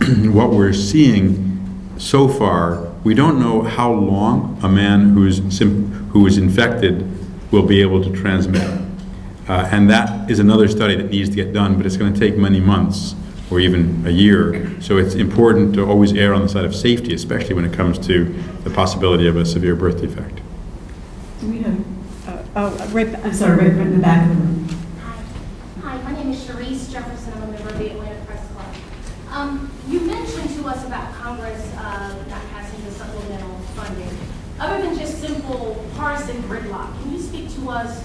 what we're seeing so far, we don't know how long a man who is infected will be able to transmit. And that is another study that needs to get done, but it's going to take many months or even a year. So it's important to always err on the side of safety, especially when it comes to the possibility of a severe birth defect. Do we have, right in the back of the room. Hi, my name is Sharice Jefferson. I'm a member of the Atlanta Press Club. You mentioned to us about Congress not passing the supplemental funding. Other than just simple partisan gridlock, can you speak to us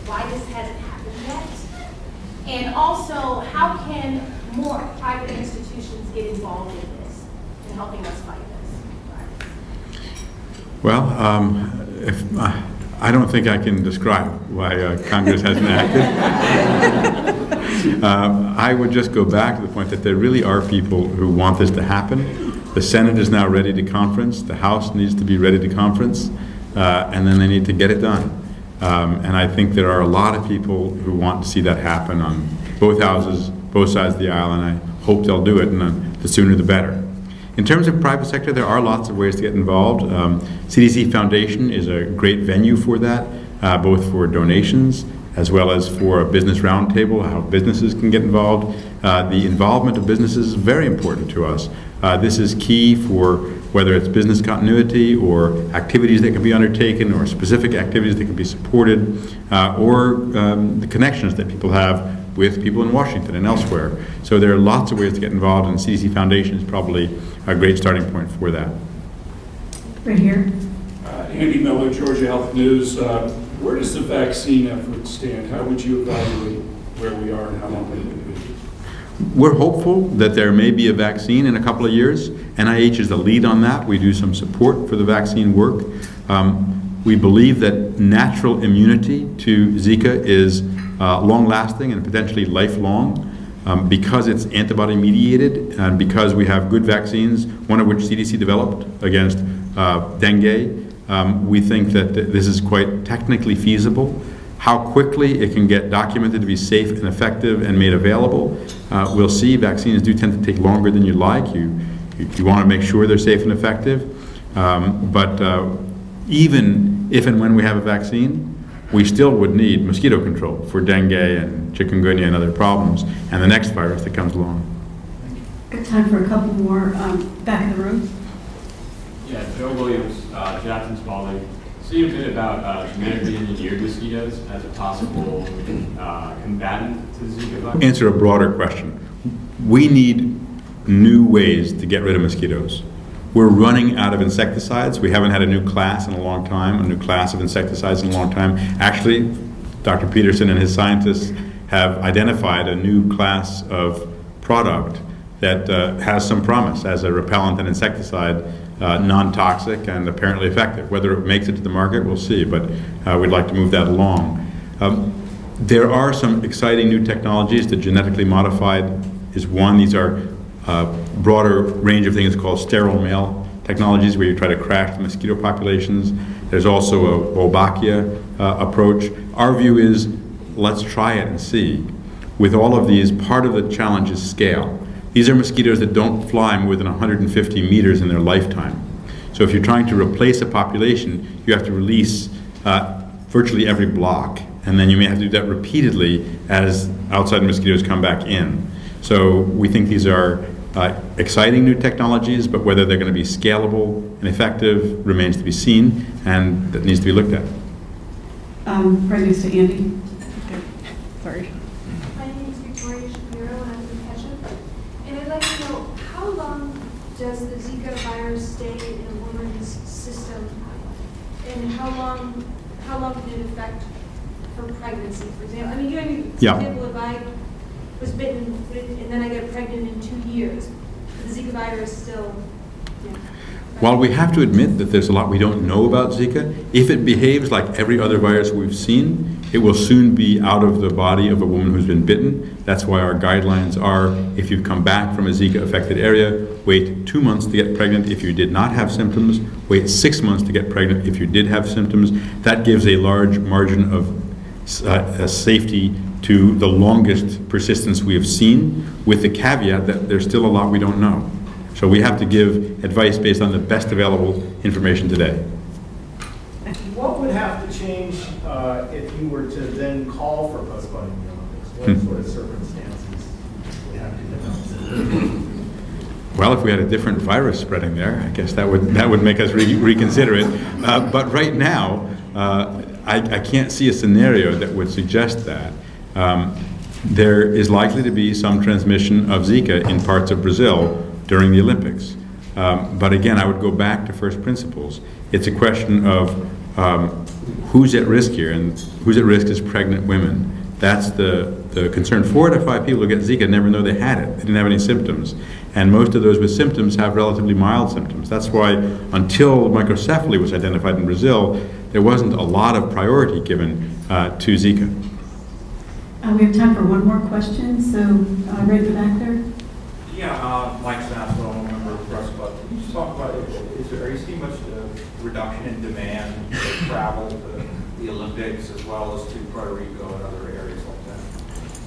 why this hasn't happened yet? And also, how can more private institutions get involved in this, in helping us fight this? Well, I don't think I can describe why Congress hasn't acted. I would just go back to the point that there really are people who want this to happen. The Senate is now ready to conference. The House needs to be ready to conference. And then they need to get it done. And I think there are a lot of people who want to see that happen on both houses, both sides of the aisle, and I hope they'll do it, and the sooner the better. In terms of private sector, there are lots of ways to get involved. CDC Foundation is a great venue for that, both for donations as well as for a business roundtable, how businesses can get involved. The involvement of businesses is very important to us. This is key for whether it's business continuity or activities that can be undertaken or specific activities that can be supported, or the connections that people have with people in Washington and elsewhere. So there are lots of ways to get involved, and CDC Foundation is probably a great starting point for that. Right here. Andy Miller, Georgia Health News. Where does the vaccine effort stand? How would you evaluate where we are and how long it will be? We're hopeful that there may be a vaccine in a couple of years. NIH is the lead on that. We do some support for the vaccine work. We believe that natural immunity to Zika is long-lasting and potentially lifelong because it's antibody-mediated and because we have good vaccines, one of which CDC developed against dengue. We think that this is quite technically feasible. How quickly it can get documented to be safe and effective and made available, we'll see. Vaccines do tend to take longer than you'd like. You want to make sure they're safe and effective. But even if and when we have a vaccine, we still would need mosquito control for dengue and chikungunya and other problems, and the next virus that comes along. Got time for a couple more. Back of the room. Yeah, Joe Williams, Jackson Spalding. See a bit about genetically engineered mosquitoes as a possible combatant to the Zika virus? Answer a broader question. We need new ways to get rid of mosquitoes. We're running out of insecticides. We haven't had a new class in a long time, a new class of insecticides in a long time. Actually, Dr. Peterson and his scientists have identified a new class of product that has some promise as a repellent and insecticide, non-toxic and apparently effective. Whether it makes it to the market, we'll see, but we'd like to move that along. There are some exciting new technologies. The genetically modified is one. These are broader range of things called sterile male technologies, where you try to crash the mosquito populations. There's also a Wolbachia approach. Our view is, let's try it and see. With all of these, part of the challenge is scale. These are mosquitoes that don't fly more than 150 meters in their lifetime. So if you're trying to replace a population, you have to release virtually every block, and then you may have to do that repeatedly as outside mosquitoes come back in. So we think these are exciting new technologies, but whether they're going to be scalable and effective remains to be seen, and that needs to be looked at. Right next to Andy. Okay. Sorry. My name is Victoria Shapiro, and I'm from Ketchup. And I'd like to know, how long does the Zika virus stay in a woman's system, and how long can it affect her pregnancy, for example? I mean, for example, if I was bitten and then I get pregnant in 2 years, the Zika virus still. While we have to admit that there's a lot we don't know about Zika, if it behaves like every other virus we've seen, it will soon be out of the body of a woman who's been bitten. That's why our guidelines are, if you've come back from a Zika-affected area, wait 2 months to get pregnant if you did not have symptoms, wait 6 months to get pregnant if you did have symptoms. That gives a large margin of safety to the longest persistence we have seen, with the caveat that there's still a lot we don't know. So we have to give advice based on the best available information today. What would have to change if you were to then call for postponing the Olympics? What sort of circumstances would have to develop? Well, if we had a different virus spreading there, I guess that would make us reconsider it. But right now, I can't see a scenario that would suggest that. There is likely to be some transmission of Zika in parts of Brazil during the Olympics. But again, I would go back to first principles. It's a question of who's at risk here, and who's at risk is pregnant women. That's the concern. 4 out of 5 people who get Zika never know they had it. They didn't have any symptoms. And most of those with symptoms have relatively mild symptoms. That's why until microcephaly was identified in Brazil, there wasn't a lot of priority given to Zika. We have time for one more question, so right at the back there. Yeah, Mike Sasso, I'm a member of the Press Club. Can you just talk about, are you seeing much reduction in demand for travel to the Olympics as well as to Puerto Rico and other areas like that?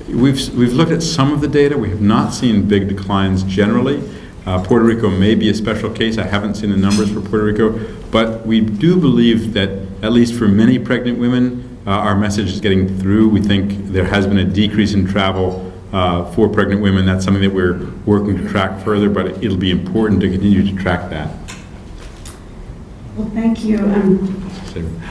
We've looked at some of the data. We have not seen big declines generally. Puerto Rico may be a special case. I haven't seen the numbers for Puerto Rico, but we do believe that at least for many pregnant women, our message is getting through. We think there has been a decrease in travel for pregnant women. That's something that we're working to track further, but it'll be important to continue to track that. Well, thank you.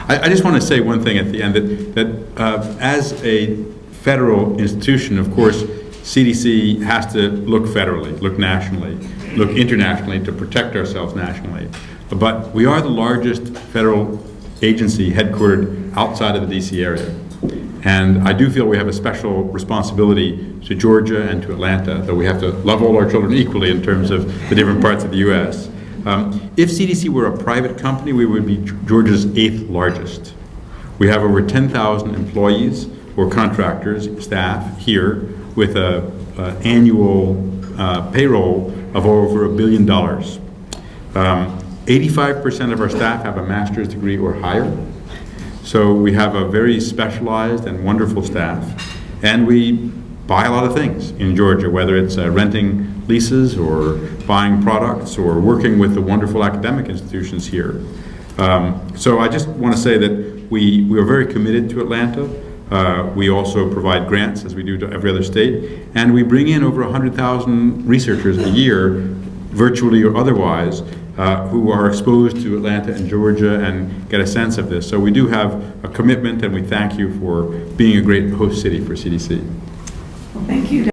I just want to say one thing at the end, that as a federal institution, of course, CDC has to look federally, look nationally, look internationally to protect ourselves nationally. But we are the largest federal agency headquartered outside of the DC area. And I do feel we have a special responsibility to Georgia and to Atlanta, though we have to love all our children equally in terms of the different parts of the U.S. If CDC were a private company, we would be Georgia's 8th largest. We have over 10,000 employees or contractors, staff here, with an annual payroll of over $1 billion. 85% of our staff have a master's degree or higher. So we have a very specialized and wonderful staff. And we buy a lot of things in Georgia, whether it's renting leases or buying products or working with the wonderful academic institutions here. So I just want to say that we are very committed to Atlanta. We also provide grants, as we do to every other state. And we bring in over 100,000 researchers a year, virtually or otherwise, who are exposed to Atlanta and Georgia and get a sense of this. So we do have a commitment, and we thank you for being a great host city for CDC. Well, thank you.